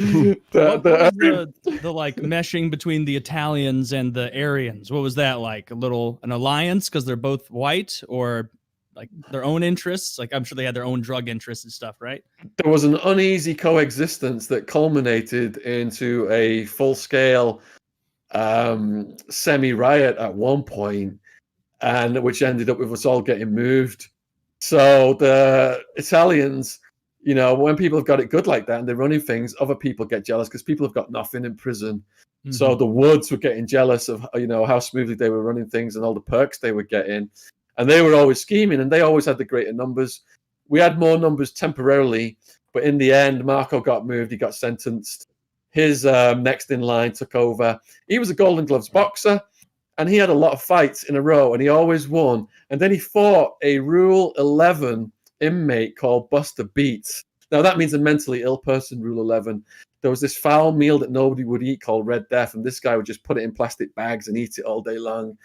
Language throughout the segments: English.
What was the like meshing between the Italians and the Aryans? What was that like? An alliance because they're both white, or like their own interests? Like I'm sure they had their own drug interests and stuff, right? There was an uneasy coexistence that culminated into a full-scale semi-riot at one point, and which ended up with us all getting moved. So the Italians, when people have got it good like that and they're running things, other people get jealous because people have got nothing in prison. Mm-hmm. So the Woods were getting jealous of, how smoothly they were running things and all the perks they were getting. And they were always scheming, and they always had the greater numbers. We had more numbers temporarily, but in the end, Marco got moved. He got sentenced. His next in line took over. He was a Golden Gloves boxer, and he had a lot of fights in a row, and he always won. And then he fought a Rule 11 inmate called Buster Beats. Now, that means a mentally ill person, Rule 11. There was this foul meal that nobody would eat called Red Death, and this guy would just put it in plastic bags and eat it all day long.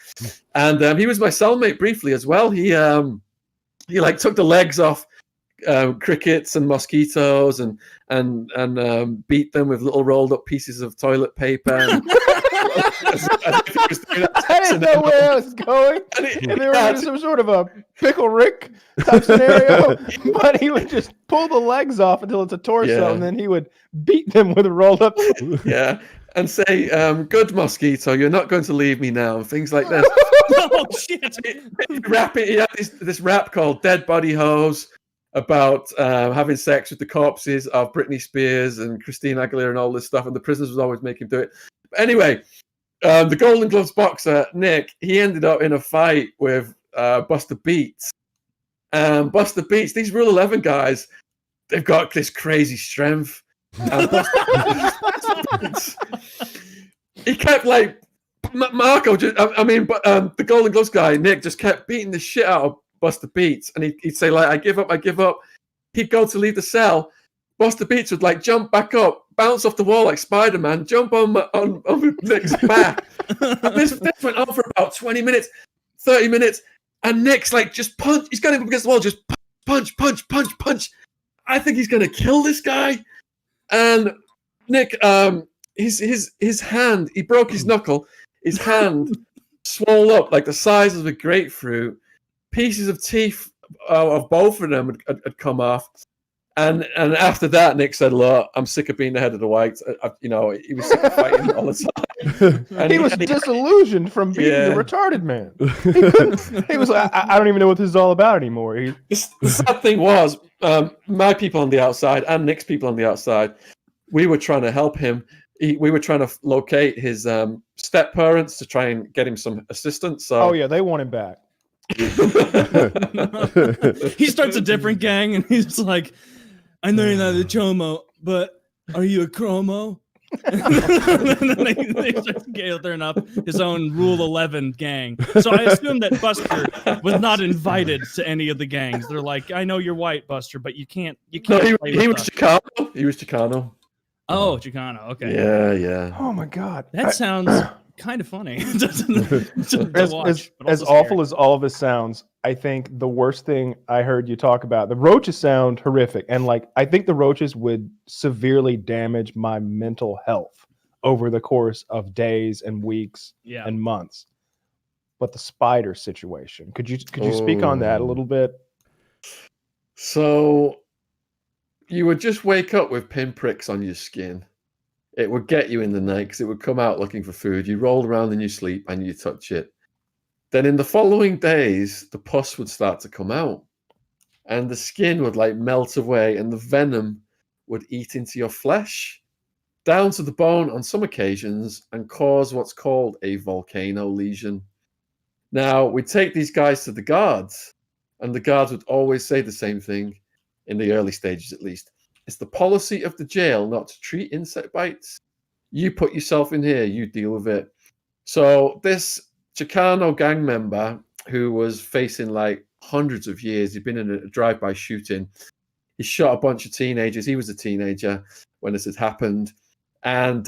And he was my cellmate briefly as well. He like took the legs off crickets and mosquitoes and beat them with little rolled up pieces of toilet paper. I didn't know where I was going. And there was some sort of a Pickle Rick type scenario, but he would just pull the legs off until it's a torso, and then he would beat them with a rolled up. Yeah, and say, "Good mosquito, you're not going to leave me now," and things like this. Oh shit! He had this rap called "Dead Body Hose" about having sex with the corpses of Britney Spears and Christina Aguilera and all this stuff, and the prisoners would always make him do it. But anyway, the Golden Gloves boxer, Nick, he ended up in a fight with Buster Beats. Buster Beats, these Rule 11 guys, they've got this crazy strength. He kept like, Marco, the Golden Gloves guy, Nick, just kept beating the shit out of Buster Beats, and he'd say like, I give up. He'd go to leave the cell. Buster Beats would like jump back up, bounce off the wall like Spider-Man, jump on Nick's back. And this went on for about 20 minutes, 30 minutes, and Nick's like just punch. He's going up against the wall, just punch. I think he's going to kill this guy. And Nick, his hand, he broke his knuckle. His hand swelled up like the size of a grapefruit. Pieces of teeth of both of them had come off. And after that, Nick said, "Look, I'm sick of being the head of the whites." He was sick of fighting all the time. And he was disillusioned from being the retarded man. He was like, I don't even know what this is all about anymore. The sad thing was, my people on the outside and Nick's people on the outside, we were trying to help him. We were trying to locate his step parents to try and get him some assistance. So, they want him back. He starts a different gang, and he's like, "I know you're not a chomo, but are you a chromo?" And then they start gathering up his own Rule 11 gang. So I assume that Buster was not invited to any of the gangs. They're like, "I know you're white, Buster, but you can't." No, he was Chicano. He was Chicano. Oh, Chicano. Okay. Yeah. Oh my God, that sounds kind of funny. As awful as all of this sounds, I think the worst thing I heard you talk about, the roaches sound horrific. And like, I think the roaches would severely damage my mental health over the course of days and weeks and months. But the spider situation, could you speak on that a little bit? So you would just wake up with pinpricks on your skin. It would get you in the night because it would come out looking for food. You roll around in your sleep and you touch it. Then in the following days, the pus would start to come out and the skin would like melt away and the venom would eat into your flesh down to the bone on some occasions and cause what's called a volcano lesion. Now, we'd take these guys to the guards, and the guards would always say the same thing in the early stages, at least. It's the policy of the jail not to treat insect bites. You put yourself in here, you deal with it. So this Chicano gang member who was facing like hundreds of years, he'd been in a drive-by shooting. He shot a bunch of teenagers. He was a teenager when this had happened. And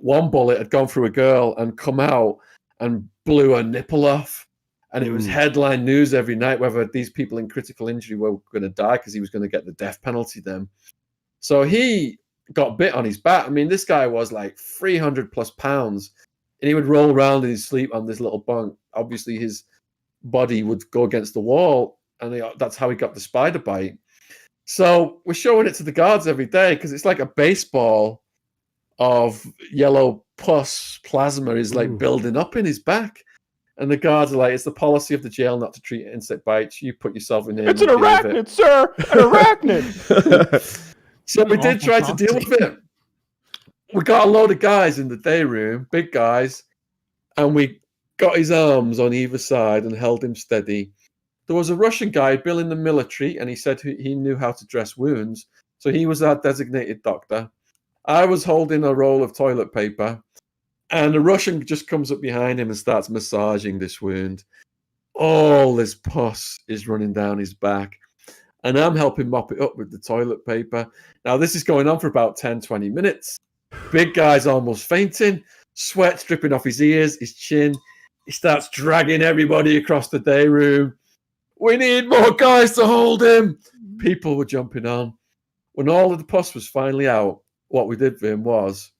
one bullet had gone through a girl and come out and blew her nipple off. And it was headline news every night whether these people in critical injury were going to die because he was going to get the death penalty then. So he got bit on his back. I mean, this guy was like 300 plus pounds, and he would roll around in his sleep on this little bunk. Obviously, his body would go against the wall, and that's how he got the spider bite. So we're showing it to the guards every day because it's like a baseball of yellow pus plasma is like building up in his back. And the guards are like, it's the policy of the jail not to treat insect bites. You put yourself in here. It's an arachnid, sir. An arachnid. So we did try to deal with it. We got a load of guys in the day room, big guys, and we got his arms on either side and held him steady. There was a Russian guy, Bill, in the military, and he said he knew how to dress wounds. So he was our designated doctor. I was holding a roll of toilet paper, and the Russian just comes up behind him and starts massaging this wound. All this pus is running down his back, and I'm helping mop it up with the toilet paper. Now, this is going on for about 10, 20 minutes. Big guy's almost fainting, sweat dripping off his ears, his chin. He starts dragging everybody across the day room. We need more guys to hold him. People were jumping on. When all of the pus was finally out, what we did for him was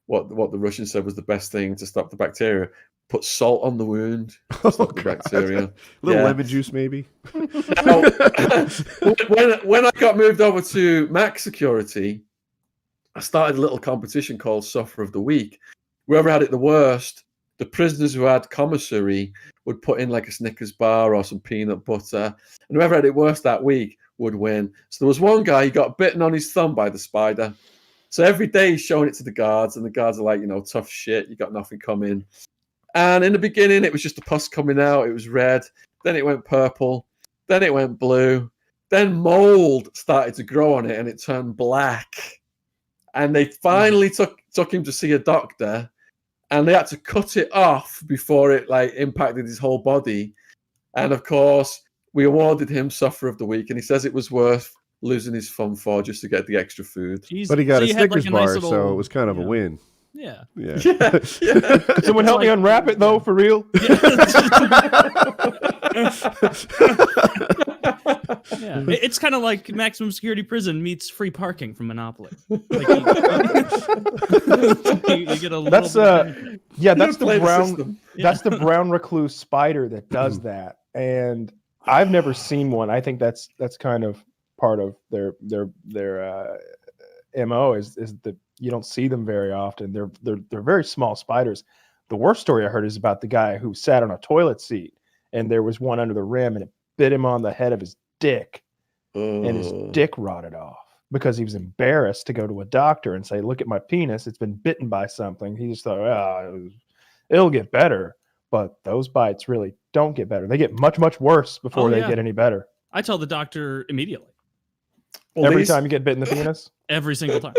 what the Russian said was the best thing to stop the bacteria. Put salt on the wound to stop the bacteria. A little lemon juice, maybe. Now, when I got moved over to Max Security, I started a little competition called Sufferer of the Week. Whoever had it the worst, the prisoners who had commissary would put in like a Snickers bar or some peanut butter, and whoever had it worse that week would win. So there was one guy, he got bitten on his thumb by the spider. So every day he's showing it to the guards, and the guards are like, tough shit, you got nothing coming. And in the beginning, it was just the pus coming out. It was red. Then it went purple. Then it went blue. Then mold started to grow on it, and it turned black. And they finally took him to see a doctor, and they had to cut it off before it impacted his whole body. And of course, we awarded him Sufferer of the Week, and he says it was worth losing his thumb for just to get the extra food. Jeez. But he got So a you had, Snickers like, a bar, nice little- so it was kind of a win. Yeah. Yeah. Yeah. Could someone help me unwrap it though, for real? Yeah. It's kind of like maximum security prison meets free parking from Monopoly. Like you get a little That's bit yeah, that's play the the brown. system. That's the brown recluse spider that does that, and I've never seen one. I think that's kind of part of their MO is that you don't see them very often. They're very small spiders. The worst story I heard is about the guy who sat on a toilet seat and there was one under the rim and it bit him on the head of his dick, and his dick rotted off because he was embarrassed to go to a doctor and say, "Look at my penis, it's been bitten by something." He just thought, it'll get better. But those bites really don't get better. They get much, much worse before they get any better. I tell the doctor immediately. Well, Every time you get bit in the penis? Every single time.